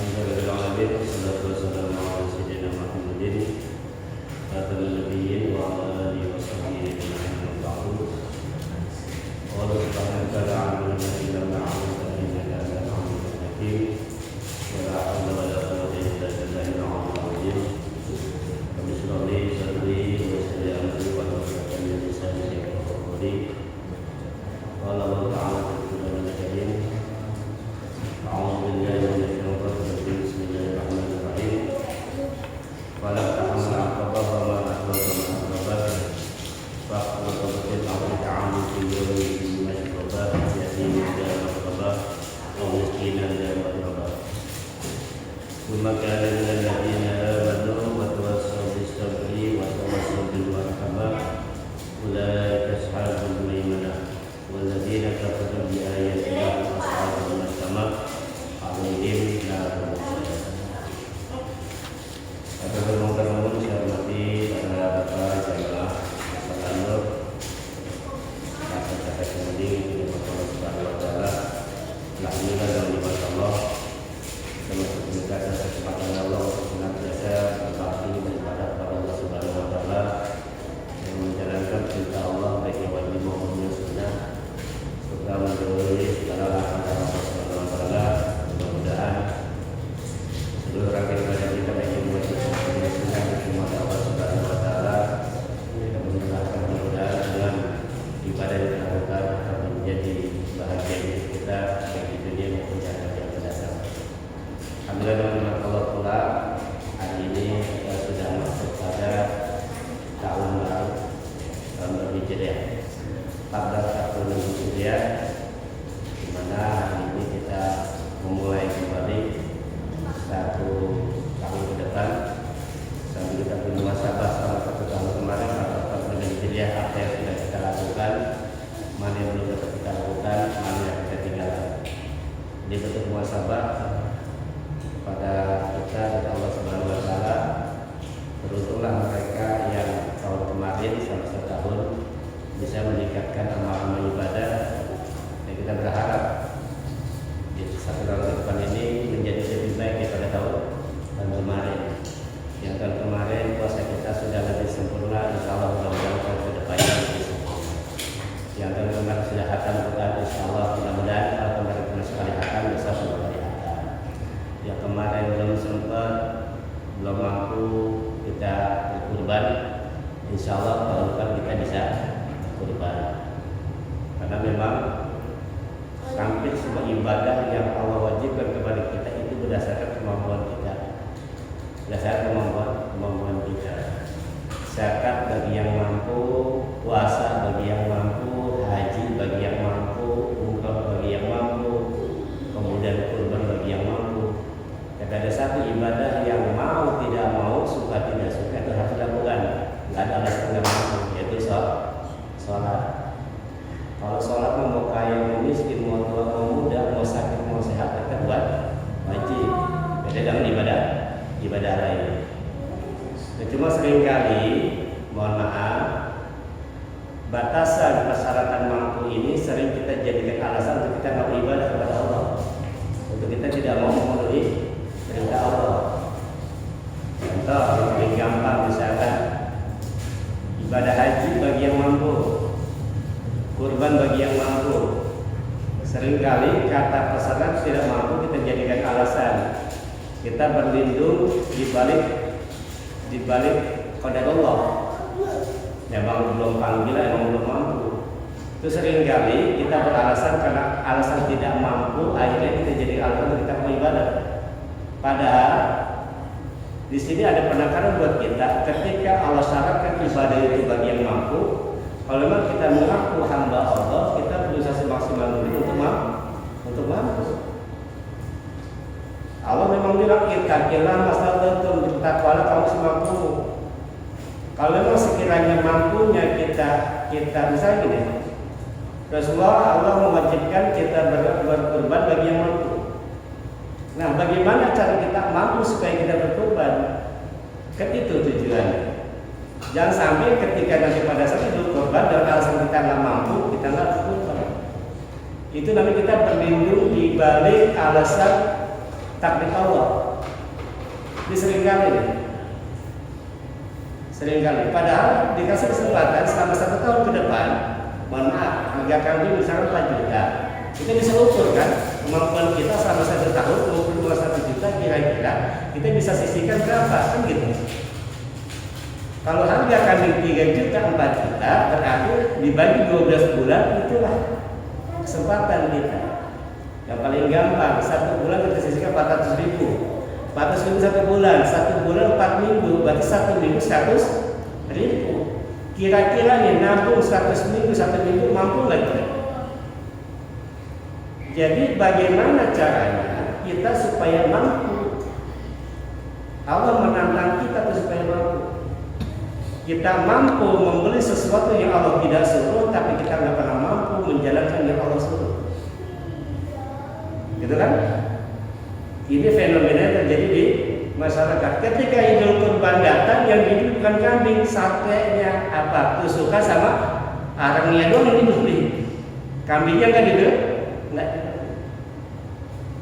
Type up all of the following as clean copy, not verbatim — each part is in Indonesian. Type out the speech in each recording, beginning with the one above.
Alhamdulillahirabbil alamin wassalatu wassalamu ala sayyidina Muhammadin khatamil nabiyyin wa ala alihi wa sahbihi ajma'in ba'du. Qala subhanahu wa ta'ala illa ma'amta innaka antal alimul hakim wa la hawla wa la quwwata illa billahil aliyyil azim. Rabbi shrah li sadri wa yassir li amri wa hlul 'uqdatam min lisani yafqahu qawli. Qala Allah ta'ala fil Qur'anil karim a'udzu billahi minasyaitonir rajim. Bismillahirrahmanirrahim. Wala ta'amul 'aqabah wa ma adraka ma aqabah. Fa'qul qabatil amri ta'amul fi yawmin mashqabah yatimin ila maqabah wa miskinan ila maqabah. Thumma kana minal ladzina amanu wa tawassaw bis sabri wa tawassaw bil marhamah. Ulaika ashabul maimanah wal ladzina kafaru bi ayatina ashabul masamah. Alaihim narun muqadah. Teman-teman saya hormati para bapak jamaah Al-Nur, kata-kata kemudian Allah Subhanahu wa taala, alhamdulillah dan nikmat Allah, termasuk juga kesempatan Allah untuk senantiasa berbakti daripada Allah Subhanahu wa taala yang menjalankan perintah Allah baik yang wajib maupun yang sunnah, serta menjauhi segala larangan Allah Subhanahu wa taala. Mudah-mudahan seluruh rakyat pada kita baik yang wajib maupun yang sunnah kepada Allah Subhanahu wa taala mudah-mudahan dengan ibadah yang kita lakukan akan menjadi bahagia kita baik di dunia maupun di akhirat yang akan datang. Alhamdulillah dengan nikmat Allah pula hari ini kita sudah masuk pada tahun baru, tahun Hijriah 1440 Hijriah, di mana hari ini kita memulai kembali satu tahun ke depan sambil kita bermuhasabah selama satu tahun kemarin tahun Hijriah, apa yang sudah kita lakukan, mana yang belum dapat kita lakukan, mana yang kita tinggalkan. Ini bentuk muhasabah pada kita dan Allah Subhanahu wa taala. Beruntunglah mereka yang tahun kemarin selama setahun bisa meningkatkan amal-amal ibadah, dan kita berharap di satu tahun ke depan ini menjadi lebih baik daripada tahun kemarin. Yang tahun kemarin puasa kita sudah lebih sempurna, insyaallah mudah-mudahan tahun ke depannya lebih sempurna. Yang tahun kemarin sudah khatam Quran, insyaallah mudah-mudahan kalau kemarin pernah sekali khatam bisa dua kali khatam. Yang kemarin belum sempat, belum mampu kita berkurban, insyaallah tahun depan kita bisa kurban. Karena memang hampir semua ibadah yang Allah wajibkan kepada kita itu berdasarkan kemampuan kita, berdasarkan kemampuan kita. Zakat bagi yang mampu, puasa bagi yang mampu, haji bagi yang mampu, umrah bagi yang mampu, kemudian kurban bagi yang mampu. Tidak ada satu ibadah yang mau tidak mau, suka tidak suka itu harus dilakukan. Tidak ada alasan tidak mampu, yaitu sholat. Kalau sholat mau kaya, mau miskin, mau tua, mau muda, mau sakit, mau sehat, kita buat wajib. Beda dengan ibadah lain. Cuma seringkali, mohon maaf, batasan persyaratan mampu ini sering kita jadikan alasan untuk kita nggak beribadah kepada Allah, untuk kita tidak mau memenuhi perintah Allah. Contoh yang paling gampang misalkan ibadah haji bagi yang mampu, kurban bagi yang mampu. Seringkali kata persyaratan tidak mampu kita jadikan alasan. Kita berlindung di balik qadar Allah. Memang belum panggilan, memang belum mampu. Itu seringkali kita beralasan karena alasan tidak mampu, akhirnya kita jadi alasan untuk kita beribadah. Padahal di sini ada penekanan buat kita. Ketika Allah syaratkan ibadah itu bagi yang mampu, kalau memang kita mengaku hamba Allah, kita berusaha semaksimal mungkin untuk mampu. Allah memang bilang ittaqillaha mastata'tum, bertakwalah kamu semampu. Kalau memang sekiranya mampunya kita misalnya gini, Rasulullah Allah mewajibkan kita berkurban bagi yang mampu. Nah, bagaimana cara kita mampu supaya kita berkurban? Kan itu tujuannya. Jangan sampai ketika nanti pada saat itu kurban dan alasan kita nggak mampu, kita nggak berkurban. Itu namanya kita berlindung di balik alasan takdir Allah. Ini seringkali. Padahal dikasih kesempatan selama 1 tahun ke depan, mohon maaf, harga kambing misalnya 4 juta, kita bisa ukur kan kemampuan kita selama 1 tahun mengukur 1 juta, kira-kira kita bisa sisihkan berapa kan gitu. Kalau harga kambing 3 juta 4 juta, berarti dibagi 12 bulan, itulah kesempatan kita. Yang paling gampang, 1 bulan kita sisihkan 400 ribu. 400 ribu 1 bulan, 1 bulan 4 minggu, berarti 1 minggu 100 ribu. Kira-kira nih nabung 100 minggu, 1 minggu mampu nggak kita? Jadi bagaimana caranya kita supaya mampu? Allah menantang kita supaya mampu. Kita mampu membeli sesuatu yang Allah tidak suruh, tapi kita nggak pernah mampu menjalankan yang Allah suruh. Gitu kan? Ini fenomena yang terjadi di masyarakat. Ketika Idul Kurban datang, yang dibeli bukan kambing, satenya apa? Tusukan sama arangnya doang yang dibeli. Kambingnya nggak dibeli.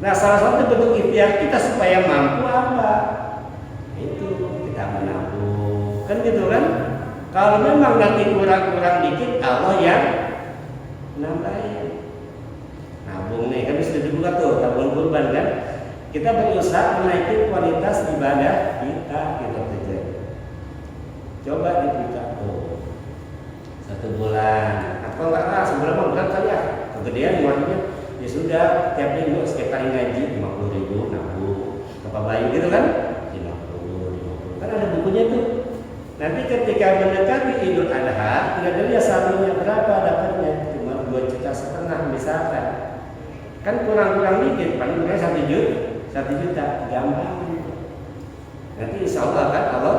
Nah, salah satu bentuk ikhtiar kita supaya mampu apa? Itu kita menabung, kan gitu kan? Kalau memang nanti kurang-kurang dikit, Allah yang nambahin. Nabung nih, kan bisa dibuka tuh tabungan kurban kan? Kita berusaha menaiki kualitas ibadah kita gitu saja. Coba dibuka tuh 1 bulan, atau enggak sebulan mah berat kali ya. Kegedean uangnya, ya sudah tiap minggu sekitar ngaji 50 ribu nabung. Apa bayi gitu kan? 50. Kan ada bukunya tuh. Nanti ketika mendekati Idul Adha, tinggal dilihat saldonya berapa dapatnya, cuma 2,5 juta misalkan. Kan kurang-kurang dikit, paling enggak 1 juta, gampang. Nanti insya Allah kan Allah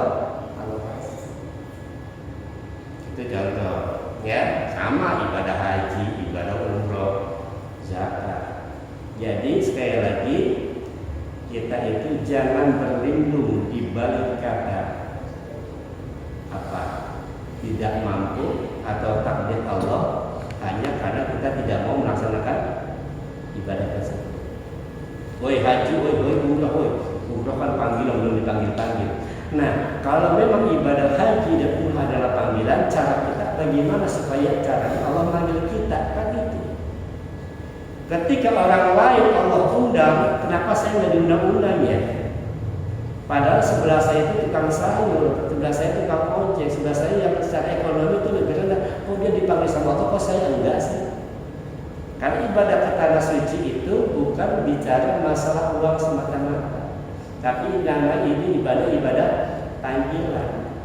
itu contoh ya, sama ibadah haji, ibadah umroh, zakat. Jadi sekali lagi kita itu jangan berlindung di balik kata apa tidak mampu atau takdir Allah hanya karena kita tidak mau melaksanakan ibadah tersebut. Woi haji, woi umroh kan panggilan, belum dipanggil. Nah, kalau memang ibadah haji dan umroh adalah panggilan, cara kita bagaimana supaya cara Allah manggil kita kan itu. Ketika orang lain Allah undang, kenapa saya nggak diundang-undang ya? Padahal sebelah saya itu tukang sayur, sebelah saya tukang ojek, sebelah saya yang secara ekonomi itu lebih rendah. Kok dia dipanggil sama Allah, kok saya enggak sih? Karena ibadah ke tanah suci itu bukan bicara masalah uang semata-mata, tapi nama ini ibadah panggilan.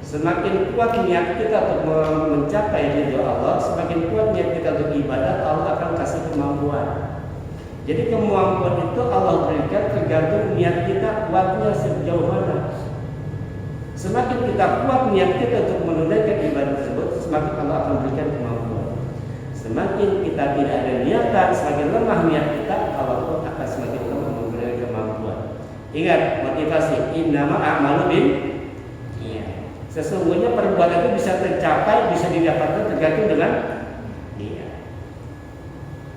Semakin kuat niat kita untuk mencapai ridho Allah, semakin kuat niat kita untuk ibadah, Allah akan kasih kemampuan. Jadi kemampuan itu Allah berikan tergantung niat kita kuatnya sejauh mana. Semakin kita kuat niat kita untuk menunaikan ibadah tersebut, semakin Allah akan berikan kemampuan. Semakin kita tidak ada niatan, semakin lemah niat kita, Allah pun akan semakin lemah memberikan kemampuan. Ingat motivasi, innama a'malu bin niat. Sesungguhnya perbuatan itu bisa tercapai, bisa didapatkan tergantung dengan niat.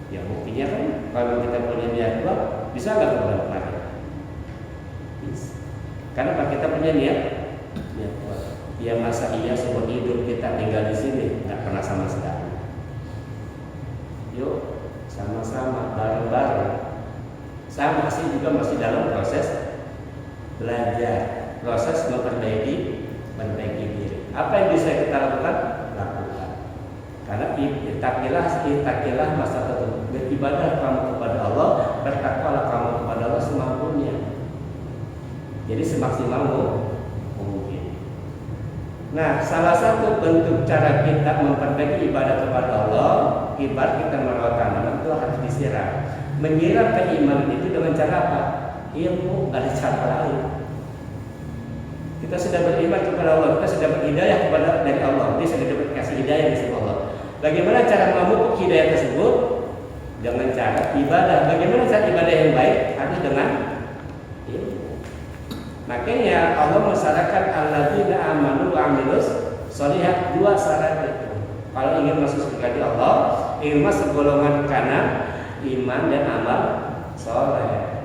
Ya buktinya kan, kalau kita punya niat kuat, bisa nggak berbuat baik? Bisa. Karena kita punya niat kuat. Ya masa iya seumur hidup kita tinggal di sini nggak pernah sama sekali. Yuk sama-sama bareng-bareng. Saya masih dalam proses belajar, proses memperbaiki diri. Apa yang bisa kita lakukan? Karena itakilah masa tertentu. Beribadah kamu kepada Allah, bertakwalah kamu kepada Allah semampunya. Jadi semaksimal mungkin. Nah, salah satu bentuk cara kita memperbaiki ibadah kepada Allah, ibarat kita merawat tanaman itu harus disiram. Menyiram keimanan itu dengan cara apa? Ilmu, ada cara lain. Kita sudah beriman kepada Allah, kita sudah berhidayah dari Allah, dia sudah dapat kasih hidayah dari Allah. Bagaimana cara memupuk hidayah tersebut? Dengan cara ibadah. Bagaimana cara ibadah yang baik? Harus dengan ilmu. Makanya Allah mensyaratkan alladzina amanu wa amilus sholihat, 2 syarat itu. Kalau ingin masuk surga di Allah, ingin masuk golongan kanan, iman dan amal soleh.